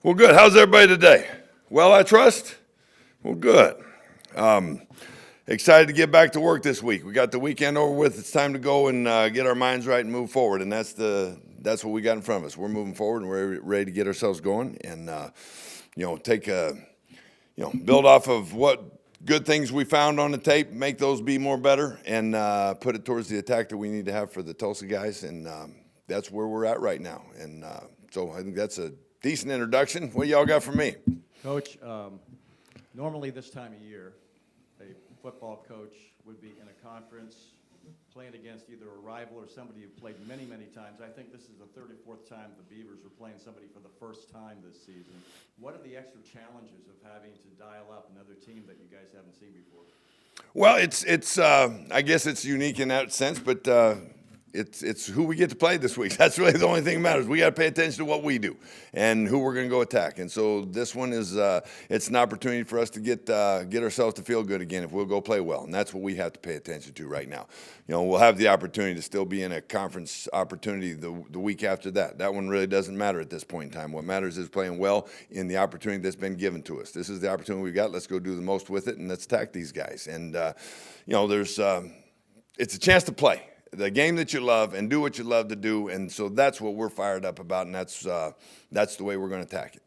Well, good. How's everybody today? Well, I trust? Well, good. Um, Excited to get back to work this week. We got the weekend over with. It's time to go and get our minds right and move forward. And that's what we got in front of us. We're moving forward and we're ready to get ourselves going and take build off of what good things we found on the tape, make those be more better, and put it towards the attack that we need to have for the Tulsa guys. And that's where we're at right now. And so I think that's a decent introduction. What y'all got for me? Coach, normally this time of year, a football coach would be in a conference playing against either a rival or somebody you've played many, many times. I think this is the third or fourth time the Beavers are playing somebody for the first time this season. What are the extra challenges of having to dial up another team that you guys haven't seen before? Well, it's I guess it's unique in that sense, but it's who we get to play this week. That's really the only thing that matters. We got to pay attention to what we do and who we're going to go attack. And so this one is it's an opportunity for us to get ourselves to feel good again if we'll go play well, and that's what we have to pay attention to right now. We'll have the opportunity to still be in a conference opportunity the week after that. That one really doesn't matter at this point in time. What matters is playing well in the opportunity that's been given to us. This is the opportunity we've got. Let's go do the most with it, and let's attack these guys. And there's it's a chance to play the game that you love and do what you love to do, and so that's what we're fired up about, and that's the way we're going to attack it.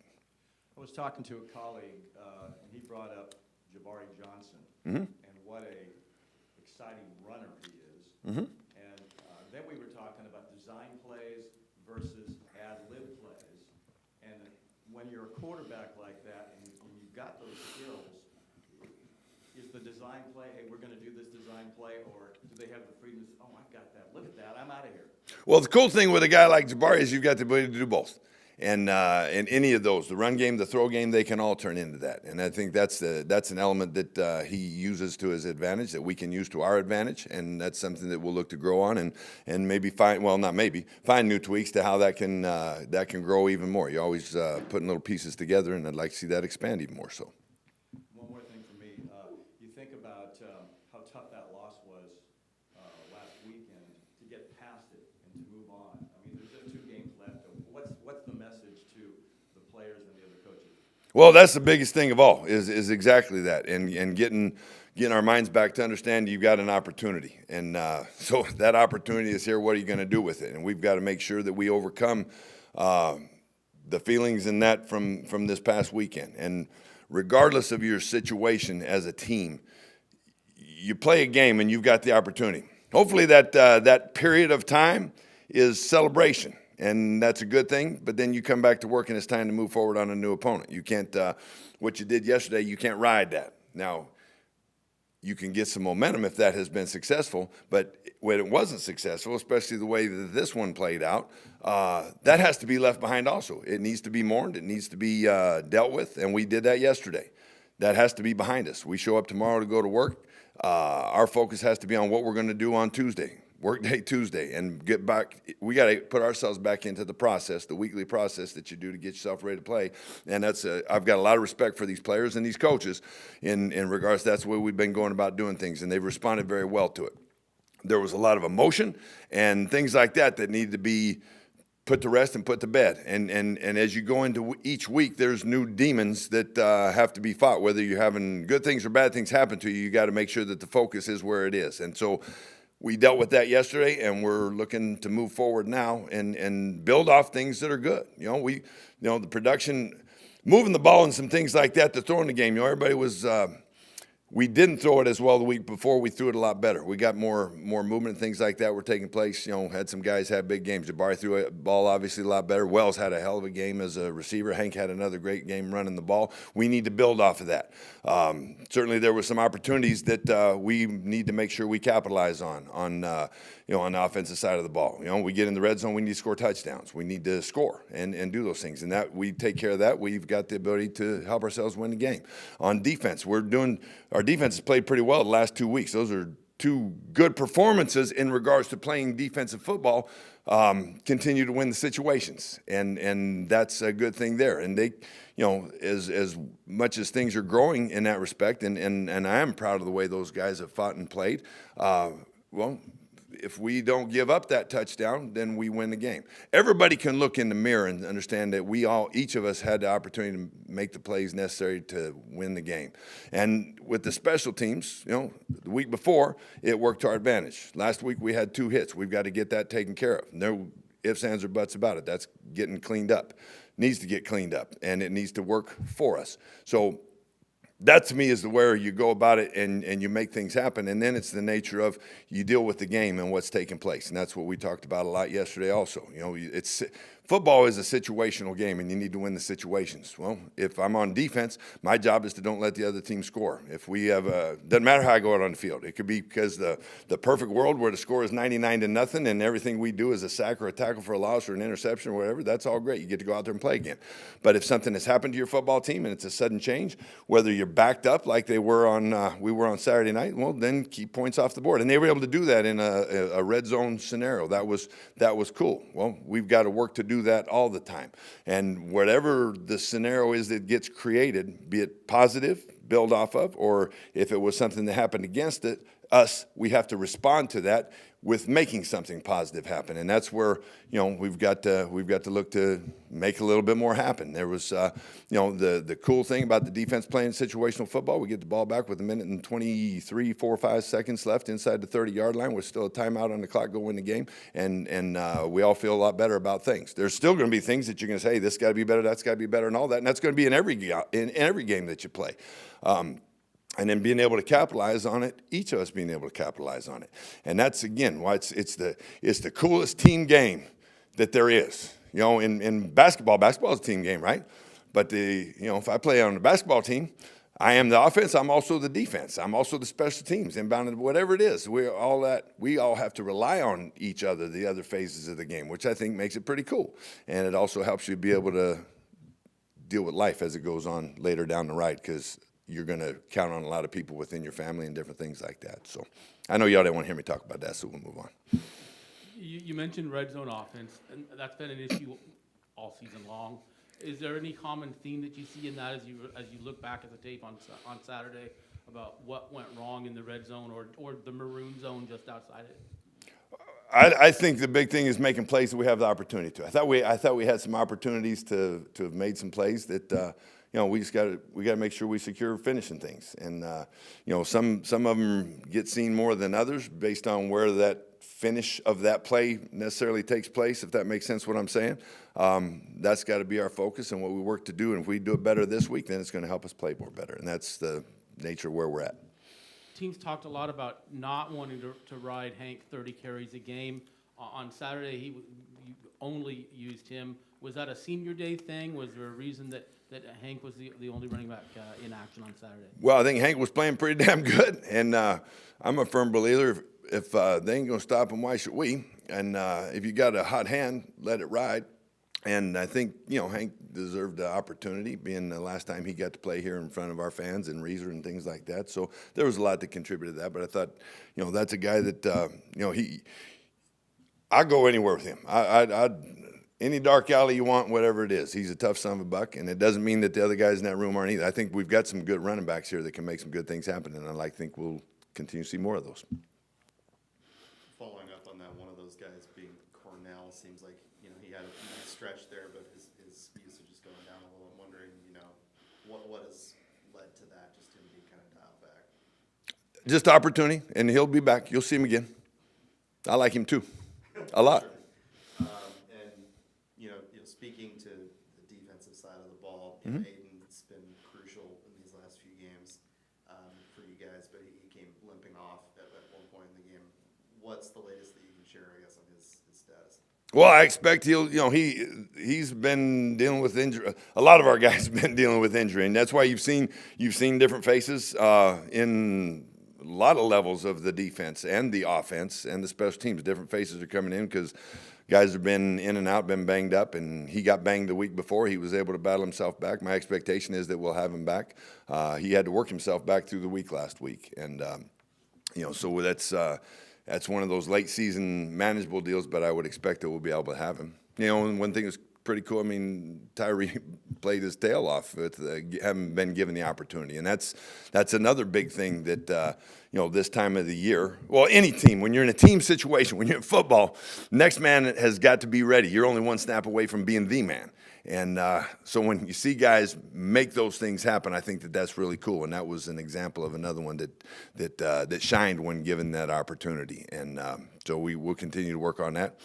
I was talking to a colleague, and he brought up Jabari Johnson, and what a exciting runner he is. And then we were talking about design plays versus ad-lib plays, and when you're a quarterback like that and you've got those skills, is the design play, hey, we're going to do this design play, or do they have the freedom to say, oh, I've got that, look at that, I'm out of here? Well, the cool thing with a guy like Jabari is you've got the ability to do both. And in any of those, the run game, the throw game, they can all turn into that. And I think that's an element that he uses to his advantage, that we can use to our advantage. And that's something that we'll look to grow on and maybe find new tweaks to how that can grow even more. You're always putting little pieces together, and I'd like to see that expand even more so. One more thing for me. You think about how tough that loss was last weekend to get past it and to move on. I mean, there's just 2 games left. What's the message to the players and the other coaches? Well, that's the biggest thing of all is exactly that, and getting our minds back to understand you've got an opportunity, and so that opportunity is here. What are you going to do with it? And we've got to make sure that we overcome the feelings in that from this past weekend. And regardless of your situation as a team, you play a game and you've got the opportunity. Hopefully that period of time is celebration, and that's a good thing. But then you come back to work and it's time to move forward on a new opponent. You can't what you did yesterday, you can't ride that. Now, you can get some momentum if that has been successful, but when it wasn't successful, especially the way that this one played out, that has to be left behind also. It needs to be mourned. It needs to be dealt with, and we did that yesterday. That has to be behind us. We show up tomorrow to go to work. Our focus has to be on what we're going to do on Tuesday, workday Tuesday, and get back. We got to put ourselves back into the process, the weekly process that you do to get yourself ready to play. And I've got a lot of respect for these players and these coaches in regards to that's the way we've been going about doing things, and they've responded very well to it. There was a lot of emotion and things like that need to be put to rest and put to bed. And as you go into each week, there's new demons that have to be fought. Whether you're having good things or bad things happen to you, you got to make sure that the focus is where it is. And so we dealt with that yesterday, and we're looking to move forward now and build off things that are good. The production, moving the ball and some things like that, the throwing the game. Everybody was. We didn't throw it as well the week before. We threw it a lot better. We got more movement and things like that were taking place. Had some guys have big games. Jabari threw a ball obviously a lot better. Wells had a hell of a game as a receiver. Hank had another great game running the ball. We need to build off of that. Certainly there were some opportunities that we need to make sure we capitalize on the offensive side of the ball. We get in the red zone, we need to score touchdowns. We need to score and do those things. And that we take care of that. We've got the ability to help ourselves win the game. On defense, our defense has played pretty well the last 2 weeks. Those are 2 good performances in regards to playing defensive football. Continue to win the situations, and that's a good thing there. And they, as much as things are growing in that respect, and I am proud of the way those guys have fought and played. if we don't give up that touchdown, then we win the game. Everybody can look in the mirror and understand that each of us had the opportunity to make the plays necessary to win the game. And with the special teams, the week before, it worked to our advantage. Last week we had 2 hits. We've got to get that taken care of. No ifs, ands, or buts about it. That's getting cleaned up. Needs to get cleaned up, and it needs to work for us. So that, to me, is where you go about it and you make things happen. And then it's the nature of you deal with the game and what's taking place. And that's what we talked about a lot yesterday also. Football is a situational game, and you need to win the situations. Well, if I'm on defense, my job is to don't let the other team score. If we have doesn't matter how I go out on the field. It could be because the perfect world where the score is 99-0 and everything we do is a sack or a tackle for a loss or an interception or whatever. That's all great. You get to go out there and play again. But if something has happened to your football team and it's a sudden change, whether you're backed up like we were on Saturday night, well, then keep points off the board. And they were able to do that in a red zone scenario. That was cool. Well, we've got to work to do that all the time. And whatever the scenario is that gets created, be it positive, build off of, or if it was something that happened against us, we have to respond to that with making something positive happen. And that's where, we've got to look to make a little bit more happen. There was, the cool thing about the defense playing situational football, we get the ball back with 1 minute and 23, 4, 5 seconds left inside the 30-yard line. We're still a timeout on the clock, go win the game. And we all feel a lot better about things. There's still going to be things that you're going to say, hey, this got to be better, that's got to be better, and all that. And that's going to be in every game that you play. And then being able to capitalize on it, each of us being able to capitalize on it. And that's, again, why it's the coolest team game that there is. In basketball is a team game, right? But if I play on the basketball team, I am the offense, I'm also the defense. I'm also the special teams, inbound, whatever it is. We all have to rely on each other, the other phases of the game, which I think makes it pretty cool. And it also helps you be able to deal with life as it goes on later down the ride, because you're going to count on a lot of people within your family and different things like that. So I know y'all didn't want to hear me talk about that, so we'll move on. You mentioned red zone offense, and that's been an issue all season long. Is there any common theme that you see in that as you look back at the tape on Saturday about what went wrong in the red zone or the maroon zone just outside it? I think the big thing is making plays that we have the opportunity to. I thought we had some opportunities to have made some plays that we got to make sure we secure finishing things. And some of them get seen more than others based on where that finish of that play necessarily takes place, if that makes sense what I'm saying. That's got to be our focus and what we work to do. And if we do it better this week, then it's going to help us play more better. And that's the nature of where we're at. Teams talked a lot about not wanting to ride Hank 30 carries a game. On Saturday, you only used him. Was that a senior day thing? Was there a reason that Hank was the only running back in action on Saturday? Well, I think Hank was playing pretty damn good. And I'm a firm believer if they ain't going to stop him, why should we? And if you got a hot hand, let it ride. And I think, Hank deserved the opportunity, being the last time he got to play here in front of our fans and Reeser and things like that. So there was a lot that contributed to that. But I thought, that's a guy that, I'd go anywhere with him. I'd any dark alley you want, whatever it is. He's a tough son of a buck, and it doesn't mean that the other guys in that room aren't either. I think we've got some good running backs here that can make some good things happen, and I think we'll continue to see more of those. Following up on that, one of those guys being Cornell, seems like he had a nice stretch there, but his usage is going down a little. I'm wondering, what has led to that, just him being kind of dialed back? Just opportunity, and he'll be back. You'll see him again. I like him too, a lot. Sure. Speaking to the defensive side of the ball, Aiden's been crucial in these last few games for you guys, but he came limping off at one point in the game. What's the latest that you can share, I guess, on his status? Well, I expect he's been dealing with injury. A lot of our guys have been dealing with injury, and that's why you've seen different faces in a lot of levels of the defense and the offense and the special teams. Different faces are coming in because guys have been in and out, been banged up, and he got banged the week before. He was able to battle himself back. My expectation is that we'll have him back. He had to work himself back through the week last week, and so that's one of those late season manageable deals. But I would expect that we'll be able to have him. And one thing that's pretty cool. I mean, Tyree played his tail off with having been given the opportunity, and that's another big thing that this time of the year. Well, any team, when you're in a team situation, when you're in football, next man has got to be ready. You're only one snap away from being the man. And so when you see guys make those things happen, I think that's really cool. And that was an example of another one that shined when given that opportunity. And so we will continue to work on that.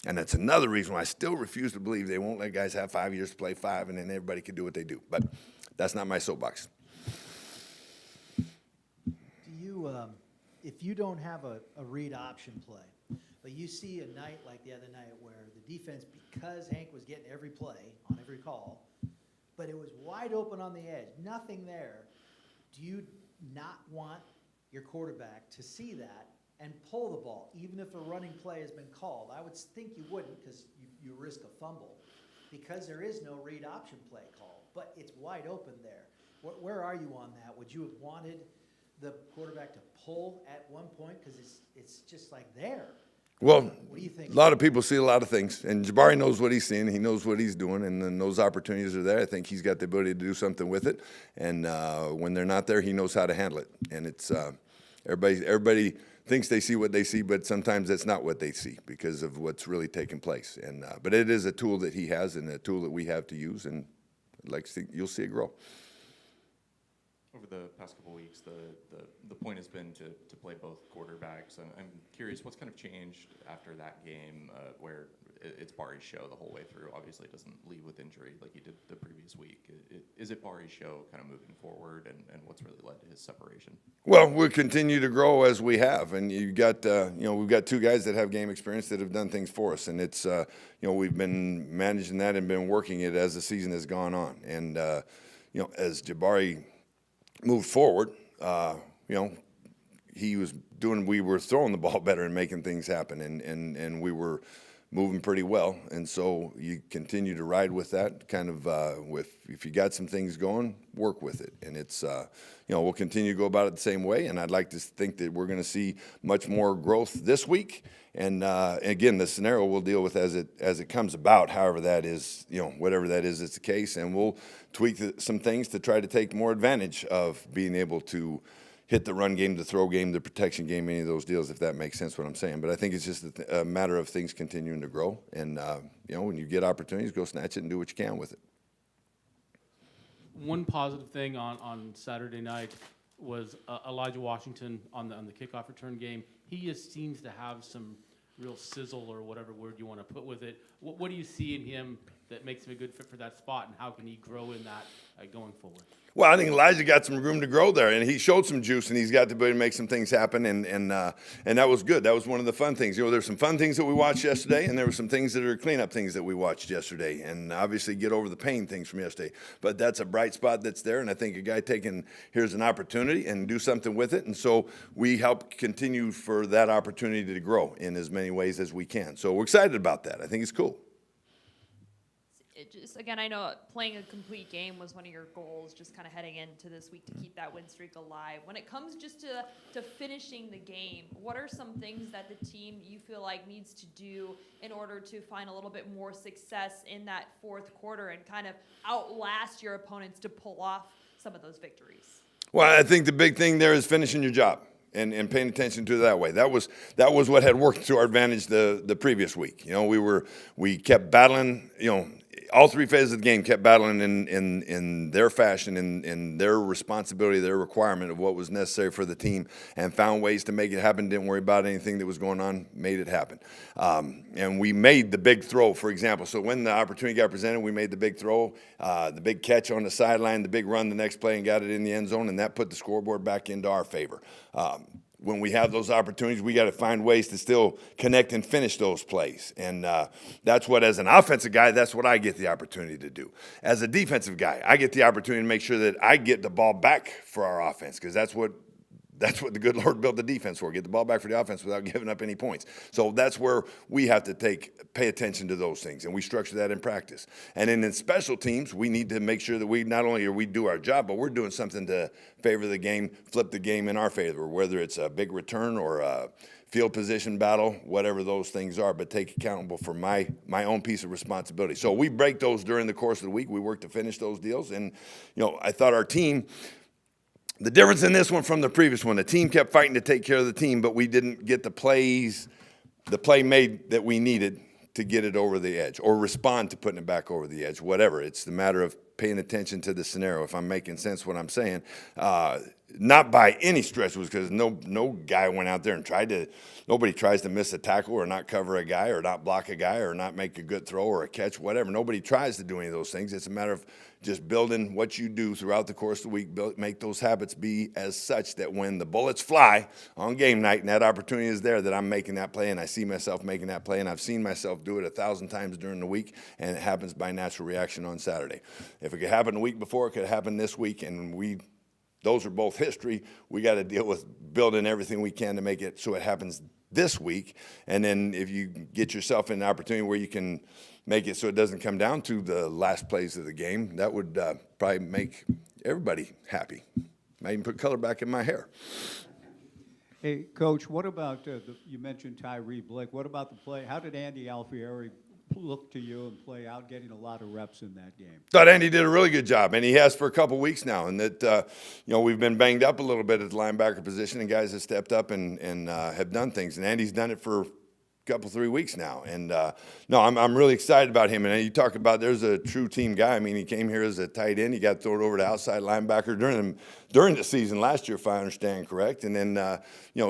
And that's another reason why I still refuse to believe they won't let guys have 5 years to play 5, and then everybody can do what they do. But that's not my soapbox. Do you, if you don't have a read option play, but you see a night like the other night where the defense, because Hank was getting every play on every call, but it was wide open on the edge, nothing there, do you not want your quarterback to see that and pull the ball, even if a running play has been called? I would think you wouldn't, because you risk a fumble, because there is no read option play called, but it's wide open there. Where are you on that? Would you have wanted the quarterback to pull at one point, because it's just like there? Well, What do you think? a lot of people see a lot of things, and Jabari knows what he's seeing. He knows what he's doing, and then those opportunities are there. I think he's got the ability to do something with it, and when they're not there, he knows how to handle it. And it's everybody thinks they see what they see, but sometimes that's not what they see because of what's really taking place. And but it is a tool that he has and a tool that we have to use, and I'd like to think you'll see it grow. Over the past couple of weeks, the point has been to play both quarterbacks. I'm curious, what's kind of changed after that game where it's Bari's show the whole way through? Obviously, it doesn't leave with injury like he did the previous week. Is it Bari's show kind of moving forward, and what's really led to his separation? Well, we'll continue to grow as we have, and you got we've got two guys that have game experience that have done things for us, and it's we've been managing that and been working it as the season has gone on, and as Jabari moved forward, he was doing. We were throwing the ball better and making things happen, and we were moving pretty well. And so you continue to ride with that kind of if you got some things going, work with it. And it's we'll continue to go about it the same way. And I'd like to think that we're going to see much more growth this week. And again, the scenario we'll deal with as it comes about. However that is, whatever that is, it's the case. And we'll tweak some things to try to take more advantage of being able to hit the run game, the throw game, the protection game, any of those deals, if that makes sense what I'm saying. But I think it's just a matter of things continuing to grow. And, when you get opportunities, go snatch it and do what you can with it. One positive thing on Saturday night was Elijah Washington on the kickoff return game. He just seems to have some real sizzle, or whatever word you want to put with it. What do you see in him that makes him a good fit for that spot, and how can he grow in that going forward? Well, I think Elijah got some room to grow there, and he showed some juice, and he's got the ability to make some things happen, and that was good. That was one of the fun things. There's some fun things that we watched yesterday, and there were some things that are cleanup things that we watched yesterday, and obviously get over the pain things from yesterday. But that's a bright spot that's there, and I think a guy here's an opportunity and do something with it, and so we help continue for that opportunity to grow in as many ways as we can. So we're excited about that. I think it's cool. Again, I know playing a complete game was one of your goals, just kind of heading into this week to keep that win streak alive. When it comes just to finishing the game, what are some things that the team you feel like needs to do in order to find a little bit more success in that fourth quarter and kind of outlast your opponents to pull off some of those victories? Well, I think the big thing there is finishing your job. And paying attention to it that way. That was what had worked to our advantage the previous week. We kept battling. All three phases of the game kept battling in their fashion, in their responsibility, their requirement of what was necessary for the team, and found ways to make it happen. Didn't worry about anything that was going on. Made it happen. And we made the big throw, for example. So when the opportunity got presented, we made the big throw, the big catch on the sideline, the big run the next play, and got it in the end zone, and that put the scoreboard back into our favor. When we have those opportunities, we got to find ways to still connect and finish those plays. And that's what, as an offensive guy, that's what I get the opportunity to do. As a defensive guy, I get the opportunity to make sure that I get the ball back for our offense, because that's what the good Lord built the defense for, get the ball back for the offense without giving up any points. So that's where we have to pay attention to those things, and we structure that in practice. And then in special teams, we need to make sure that we not only we do our job, but we're doing something to favor the game, flip the game in our favor, whether it's a big return or a field position battle, whatever those things are, but take accountable for my own piece of responsibility. So we break those during the course of the week. We work to finish those deals. And, I thought our team, the difference in this one from the previous one, the team kept fighting to take care of the team, but we didn't get the play made that we needed to get it over the edge or respond to putting it back over the edge, whatever. It's the matter of paying attention to the scenario, if I'm making sense what I'm saying. Not by any stretch, was because no guy went out there and nobody tries to miss a tackle or not cover a guy or not block a guy or not make a good throw or a catch, whatever. Nobody tries to do any of those things. It's a matter of just building what you do throughout the course of the week, make those habits be as such that when the bullets fly on game night and that opportunity is there, that I'm making that play and I see myself making that play, and I've seen myself do it 1,000 times during the week, and it happens by natural reaction on Saturday. If it could happen the week before, it could happen this week, and those are both history. We got to deal with building everything we can to make it so it happens this week. And then if you get yourself in an opportunity where you can make it so it doesn't come down to the last plays of the game, that would probably make everybody happy. Might even put color back in my hair. Hey, Coach, what about, you mentioned Tyree Blake. What about the play? How did Andy Alfieri look to you and play out, getting a lot of reps in that game? Thought Andy did a really good job, and he has for a couple weeks now. And that, we've been banged up a little bit at the linebacker position, and guys have stepped up and have done things. And Andy's done it for couple 3 weeks now, and no, I'm really excited about him. And you talk about there's a true team guy. I mean, he came here as a tight end. He got thrown over to outside linebacker during the season last year, if I understand correct. And then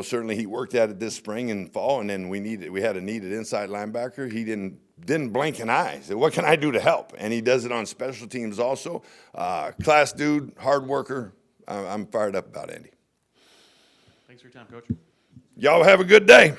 certainly he worked at it this spring and fall. And then we had a needed inside linebacker. He didn't blink an eye. Said, what can I do to help? And he does it on special teams also. Class dude, hard worker. I'm fired up about Andy. Thanks for your time, Coach. Y'all have a good day.